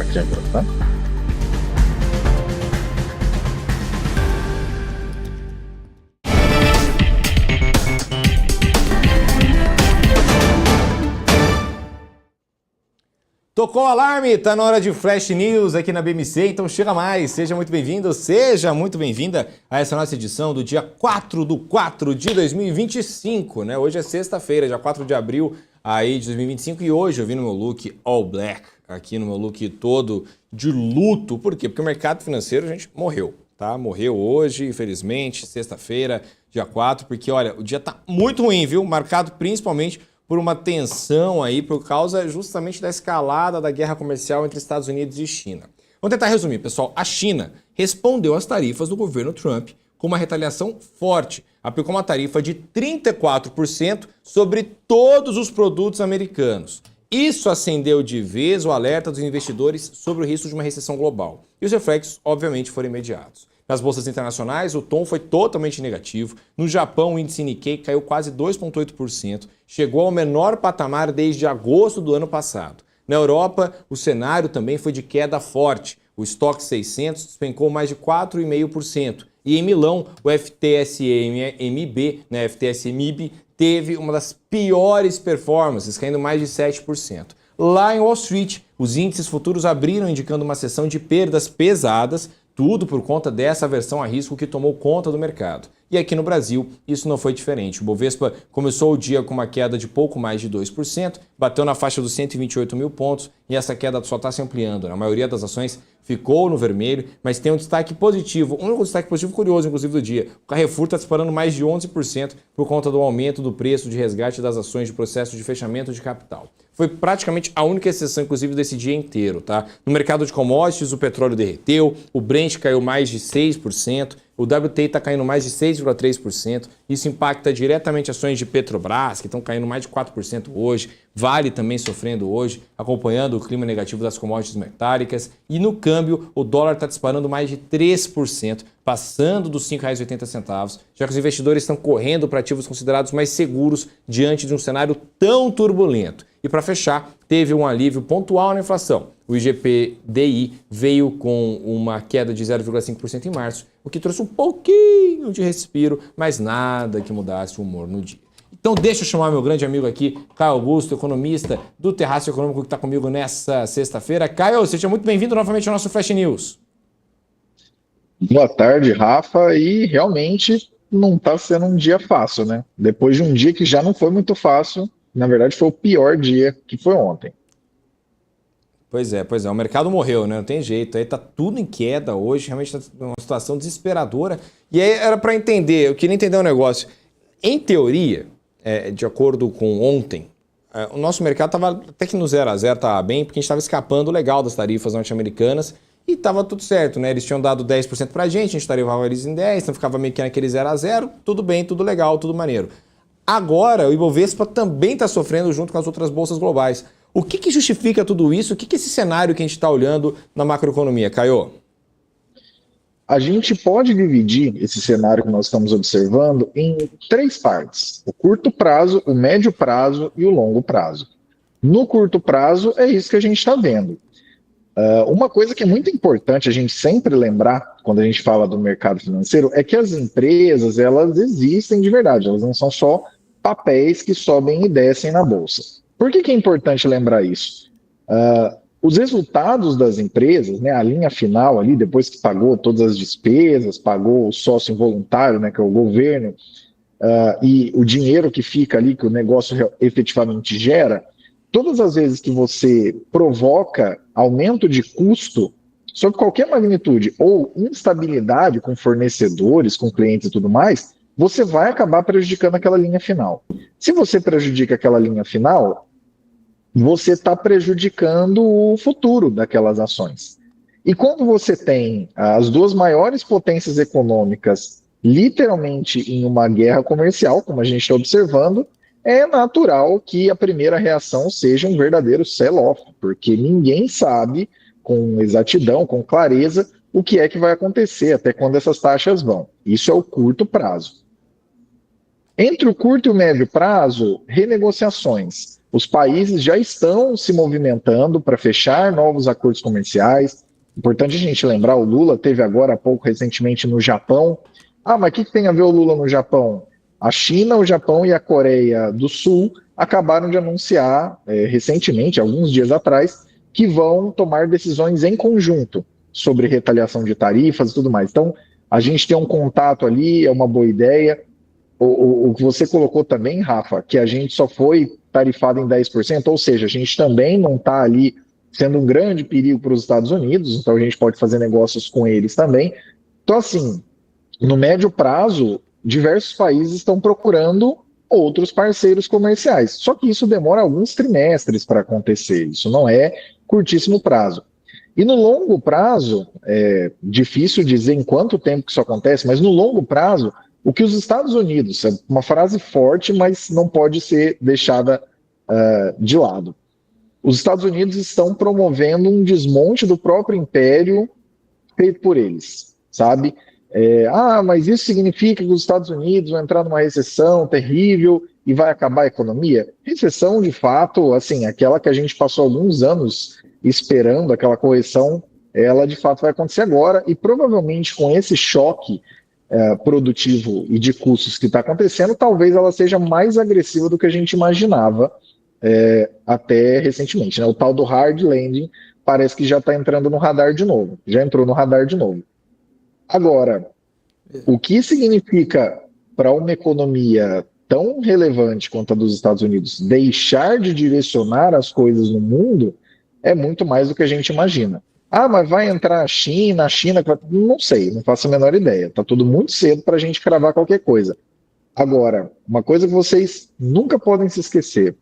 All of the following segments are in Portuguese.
que já entrou, tá? Tocou o alarme, tá na hora de Flash News aqui na BMC, então chega mais, seja muito bem-vindo, seja muito bem-vinda a essa nossa edição do dia 4/4 de 2025, né? Hoje é sexta-feira, dia 4 de abril aí de 2025 e hoje eu vim no meu look all black, aqui no meu look todo de luto, por quê? Porque o mercado financeiro, gente, morreu, tá? Morreu hoje, infelizmente, sexta-feira, dia 4, porque olha, o dia tá muito ruim, viu? Marcado principalmente por uma tensão aí, por causa justamente da escalada da guerra comercial entre Estados Unidos e China. Vamos tentar resumir, pessoal. A China respondeu às tarifas do governo Trump com uma retaliação forte. Aplicou uma tarifa de 34% sobre todos os produtos americanos. Isso acendeu de vez o alerta dos investidores sobre o risco de uma recessão global. E os reflexos, obviamente, foram imediatos. Nas bolsas internacionais, o tom foi totalmente negativo. No Japão, o índice Nikkei caiu quase 2,8%, chegou ao menor patamar desde agosto do ano passado. Na Europa, o cenário também foi de queda forte. O estoque 600 despencou mais de 4,5%. E em Milão, o FTSE/MIB, FTSE/MIB, teve uma das piores performances, caindo mais de 7%. Lá em Wall Street, os índices futuros abriram indicando uma sessão de perdas pesadas, tudo por conta dessa aversão a risco que tomou conta do mercado. E aqui no Brasil, isso não foi diferente. O Bovespa começou o dia com uma queda de pouco mais de 2%, bateu na faixa dos 128 mil pontos e essa queda só está se ampliando. A maioria das ações ficou no vermelho, mas tem um destaque positivo, um único destaque positivo curioso, inclusive, do dia. O Carrefour está disparando mais de 11% por conta do aumento do preço de resgate das ações de processo de fechamento de capital. Foi praticamente a única exceção, inclusive, desse dia inteiro, tá? No mercado de commodities, o petróleo derreteu, o Brent caiu mais de 6%, o WTI está caindo mais de 6,3%. Isso impacta diretamente ações de Petrobras, que estão caindo mais de 4% hoje. Vale também sofrendo hoje, acompanhando o clima negativo das commodities metálicas. E no câmbio, o dólar está disparando mais de 3%, passando dos R$ 5,80, já que os investidores estão correndo para ativos considerados mais seguros diante de um cenário tão turbulento. E para fechar, teve um alívio pontual na inflação. O IGP-DI veio com uma queda de 0,5% em março, o que trouxe um pouquinho de respiro, mas nada que mudasse o humor no dia. Então deixa eu chamar meu grande amigo aqui, Caio Augusto, economista do Terraço Econômico, que está comigo nessa sexta-feira. Caio, seja muito bem-vindo novamente ao nosso Flash News. Boa tarde, Rafa, e realmente não está sendo um dia fácil, né? Depois de um dia que já não foi muito fácil, na verdade foi o pior dia, que foi ontem. Pois é, o mercado morreu, né? Não tem jeito, aí tá tudo em queda hoje, realmente tá uma situação desesperadora. E aí era para entender, eu queria entender um negócio. Em teoria, de acordo com ontem, o nosso mercado estava até que no 0 a 0 estava bem, porque a gente estava escapando legal das tarifas norte-americanas e estava tudo certo, né? Eles tinham dado 10% para a gente tarifava eles em 10%, então ficava meio que naquele 0 a 0, tudo bem, tudo legal, tudo maneiro. Agora, o Ibovespa também está sofrendo junto com as outras bolsas globais. O que justifica tudo isso? O que esse cenário que a gente está olhando na macroeconomia, Caio? A gente pode dividir esse cenário que nós estamos observando em 3 partes: o curto prazo, o médio prazo e o longo prazo. No curto prazo, é isso que a gente está vendo. Uma coisa que é muito importante a gente sempre lembrar quando a gente fala do mercado financeiro é que as empresas, elas existem de verdade, elas não são só papéis que sobem e descem na bolsa. Por que é importante lembrar isso? Os resultados das empresas, né, a linha final ali, depois que pagou todas as despesas, pagou o sócio involuntário, né, que é o governo, e o dinheiro que fica ali, que o negócio efetivamente gera, todas as vezes que você provoca aumento de custo, sob qualquer magnitude, ou instabilidade com fornecedores, com clientes e tudo mais, você vai acabar prejudicando aquela linha final. Se você prejudica aquela linha final, você está prejudicando o futuro daquelas ações. E quando você tem as duas maiores potências econômicas literalmente em uma guerra comercial, como a gente está observando, é natural que a primeira reação seja um verdadeiro sell-off, porque ninguém sabe com exatidão, com clareza, o que é que vai acontecer, até quando essas taxas vão. Isso é o curto prazo. Entre o curto e o médio prazo, renegociações. Os países já estão se movimentando para fechar novos acordos comerciais. Importante a gente lembrar, o Lula teve agora há pouco, recentemente, no Japão. Ah, mas o que tem a ver o Lula no Japão? A China, o Japão e a Coreia do Sul acabaram de anunciar recentemente, alguns dias atrás, que vão tomar decisões em conjunto sobre retaliação de tarifas e tudo mais. Então, a gente tem um contato ali, é uma boa ideia. O que você colocou também, Rafa, que a gente só foi tarifado em 10%, ou seja, a gente também não está ali sendo um grande perigo para os Estados Unidos, então a gente pode fazer negócios com eles também. Então, assim, no médio prazo, diversos países estão procurando outros parceiros comerciais. Só que isso demora alguns trimestres para acontecer, isso não é curtíssimo prazo. E no longo prazo, é difícil dizer em quanto tempo que isso acontece, mas no longo prazo, o que os Estados Unidos, é uma frase forte, mas não pode ser deixada de lado. Os Estados Unidos estão promovendo um desmonte do próprio império feito por eles, sabe? Mas isso significa que os Estados Unidos vão entrar numa recessão terrível e vai acabar a economia? Recessão, de fato, assim, aquela que a gente passou alguns anos esperando, aquela correção, ela de fato vai acontecer agora, e provavelmente com esse choque produtivo e de custos que está acontecendo, talvez ela seja mais agressiva do que a gente imaginava até recentemente, né? O tal do hard landing parece que já está entrando no radar de novo, já entrou no radar de novo. Agora, o que significa para uma economia tão relevante quanto a dos Estados Unidos deixar de direcionar as coisas no mundo é muito mais do que a gente imagina. Ah, mas vai entrar a China não sei, não faço a menor ideia. Está tudo muito cedo para a gente cravar qualquer coisa. Agora, uma coisa que vocês nunca podem se esquecer,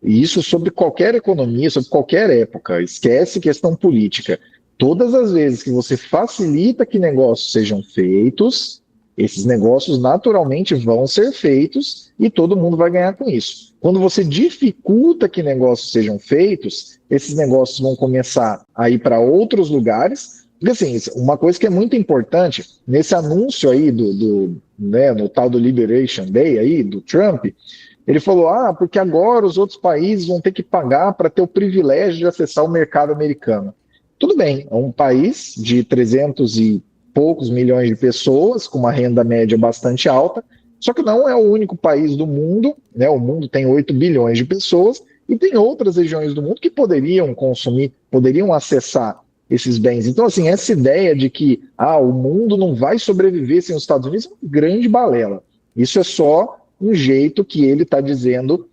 e isso sobre qualquer economia, sobre qualquer época, esquece questão política. Todas as vezes que você facilita que negócios sejam feitos, esses negócios naturalmente vão ser feitos e todo mundo vai ganhar com isso. Quando você dificulta que negócios sejam feitos, esses negócios vão começar a ir para outros lugares. Porque, assim, uma coisa que é muito importante, nesse anúncio aí no tal do Liberation Day aí, do Trump, ele falou, porque agora os outros países vão ter que pagar para ter o privilégio de acessar o mercado americano. Tudo bem, é um país de 300 e poucos milhões de pessoas, com uma renda média bastante alta, só que não é o único país do mundo, né? O mundo tem 8 bilhões de pessoas, e tem outras regiões do mundo que poderiam consumir, poderiam acessar esses bens. Então, assim, essa ideia de que o mundo não vai sobreviver sem os Estados Unidos é uma grande balela. Isso é só um jeito que ele está dizendo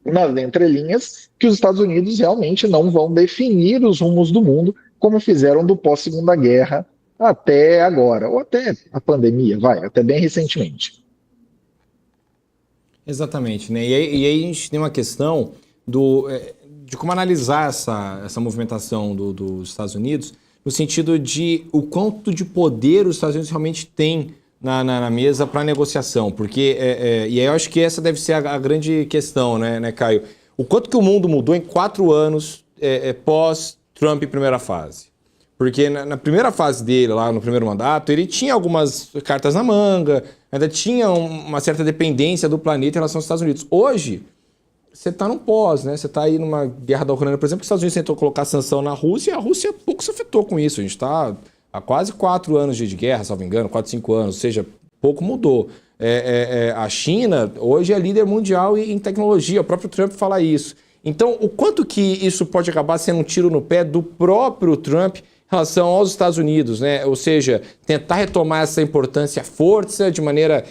nas entrelinhas que os Estados Unidos realmente não vão definir os rumos do mundo como fizeram do pós-Segunda Guerra até agora, ou até a pandemia, até bem recentemente. Exatamente, né? E aí a gente tem uma questão de como analisar essa movimentação dos Estados Unidos, no sentido de o quanto de poder os Estados Unidos realmente têm na mesa para negociação, porque e aí eu acho que essa deve ser a grande questão, né, Caio? O quanto que o mundo mudou em 4 anos pós-Trump primeira fase. Porque na primeira fase dele, lá no primeiro mandato, ele tinha algumas cartas na manga, ainda tinha uma certa dependência do planeta em relação aos Estados Unidos. Hoje, você está num pós, né? Você está aí numa guerra da Ucrânia, por exemplo, que os Estados Unidos tentou colocar sanção na Rússia e a Rússia pouco se afetou com isso. A gente está há quase 4 anos de guerra, se não me engano, 4, 5 anos, ou seja, pouco mudou. A China hoje é líder mundial em tecnologia, o próprio Trump fala isso. Então, o quanto que isso pode acabar sendo um tiro no pé do próprio Trump em relação aos Estados Unidos, né? Ou seja, tentar retomar essa importância, força, de maneira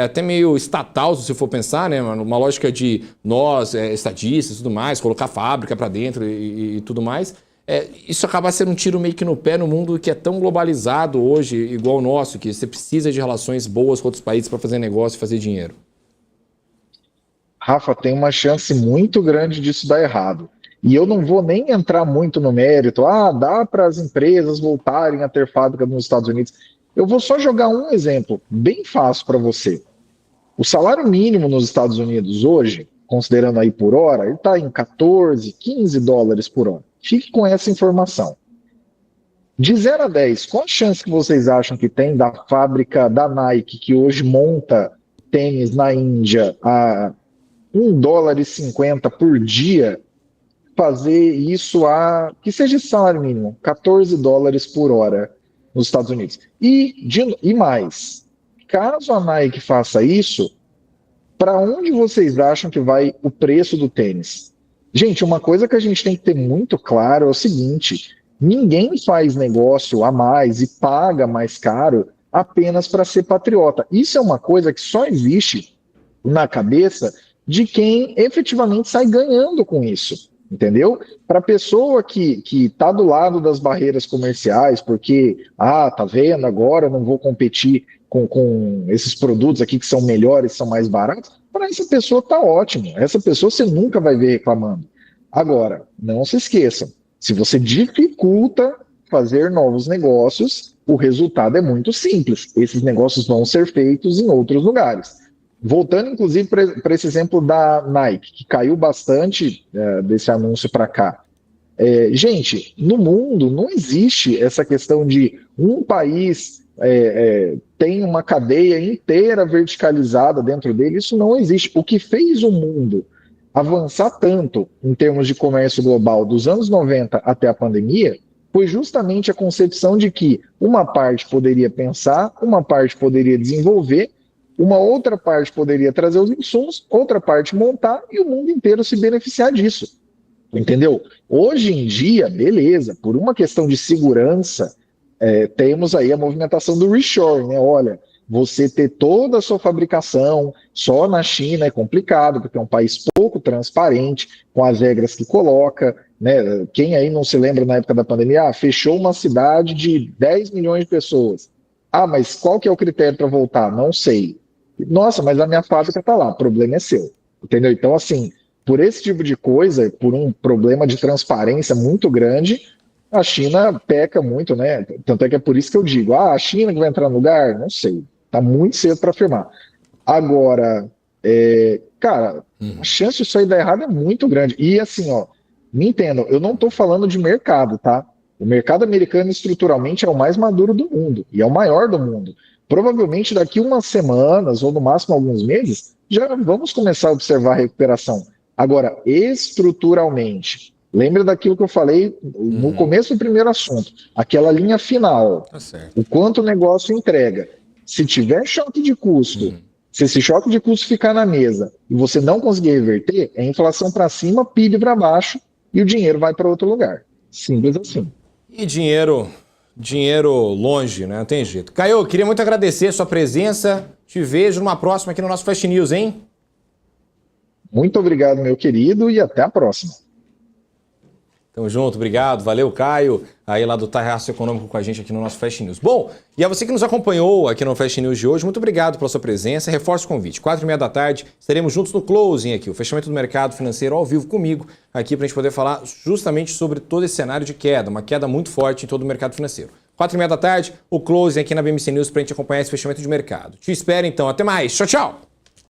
até meio estatal, se você for pensar, né? Uma lógica de nós, estadistas e tudo mais, colocar fábrica para dentro e tudo mais. Isso acaba sendo um tiro meio que no pé no mundo que é tão globalizado hoje, igual o nosso, que você precisa de relações boas com outros países para fazer negócio e fazer dinheiro. Rafa, tem uma chance muito grande disso dar errado. E eu não vou nem entrar muito no mérito, dá para as empresas voltarem a ter fábrica nos Estados Unidos. Eu vou só jogar um exemplo bem fácil para você. O salário mínimo nos Estados Unidos hoje, considerando aí por hora, ele está em 14, 15 dólares por hora. Fique com essa informação. De 0 a 10, qual a chance que vocês acham que tem da fábrica da Nike, que hoje monta tênis na Índia a $1,50 por dia, fazer isso que seja esse salário mínimo, $14 por hora nos Estados Unidos. E mais, caso a Nike faça isso, para onde vocês acham que vai o preço do tênis? Gente, uma coisa que a gente tem que ter muito claro é o seguinte: ninguém faz negócio a mais e paga mais caro apenas para ser patriota. Isso é uma coisa que só existe na cabeça de quem efetivamente sai ganhando com isso, entendeu? Para a pessoa que está do lado das barreiras comerciais, porque, tá vendo, agora eu não vou competir com esses produtos aqui que são melhores, são mais baratos, para essa pessoa tá ótimo. Essa pessoa você nunca vai ver reclamando. Agora, não se esqueçam, se você dificulta fazer novos negócios, o resultado é muito simples. Esses negócios vão ser feitos em outros lugares. Voltando, inclusive, para esse exemplo da Nike, que caiu bastante desse anúncio para cá. Gente, no mundo não existe essa questão de um país tem uma cadeia inteira verticalizada dentro dele. Isso não existe. O que fez o mundo avançar tanto em termos de comércio global dos anos 90 até a pandemia foi justamente a concepção de que uma parte poderia pensar, uma parte poderia desenvolver, uma outra parte poderia trazer os insumos, outra parte montar e o mundo inteiro se beneficiar disso. Entendeu? Hoje em dia, beleza, por uma questão de segurança, temos aí a movimentação do reshoring, né? Olha, você ter toda a sua fabricação só na China é complicado, porque é um país pouco transparente, com as regras que coloca, né? Quem aí não se lembra na época da pandemia, fechou uma cidade de 10 milhões de pessoas. Mas qual que é o critério para voltar? Não sei. Nossa, mas a minha fábrica está lá, o problema é seu. Entendeu? Então, assim, por esse tipo de coisa, por um problema de transparência muito grande, a China peca muito, né? Tanto é que é por isso que eu digo, a China que vai entrar no lugar? Não sei. Tá muito cedo para afirmar. Agora, cara, a chance disso aí dar errado é muito grande. E assim, me entendam, eu não estou falando de mercado, tá? O mercado americano estruturalmente é o mais maduro do mundo e é o maior do mundo. Provavelmente daqui umas semanas ou no máximo alguns meses, já vamos começar a observar a recuperação. Agora, estruturalmente, lembra daquilo que eu falei no começo do primeiro assunto, aquela linha final, o quanto o negócio entrega. Se tiver choque de custo, se esse choque de custo ficar na mesa e você não conseguir reverter, é inflação para cima, PIB para baixo e o dinheiro vai para outro lugar. Simples assim. E dinheiro longe, né? Não tem jeito. Caio, queria muito agradecer a sua presença. Te vejo numa próxima aqui no nosso Flash News, hein? Muito obrigado, meu querido, e até a próxima. Tamo junto, obrigado. Valeu, Caio, aí lá do Terraço Econômico com a gente aqui no nosso Flash News. Bom, e a você que nos acompanhou aqui no Flash News de hoje, muito obrigado pela sua presença. Reforço o convite, 4h30 da tarde, estaremos juntos no closing aqui, o fechamento do mercado financeiro ao vivo comigo, aqui pra gente poder falar justamente sobre todo esse cenário de queda, uma queda muito forte em todo o mercado financeiro. 4h30 da tarde, o closing aqui na BMC News pra gente acompanhar esse fechamento de mercado. Te espero então, até mais, tchau, tchau!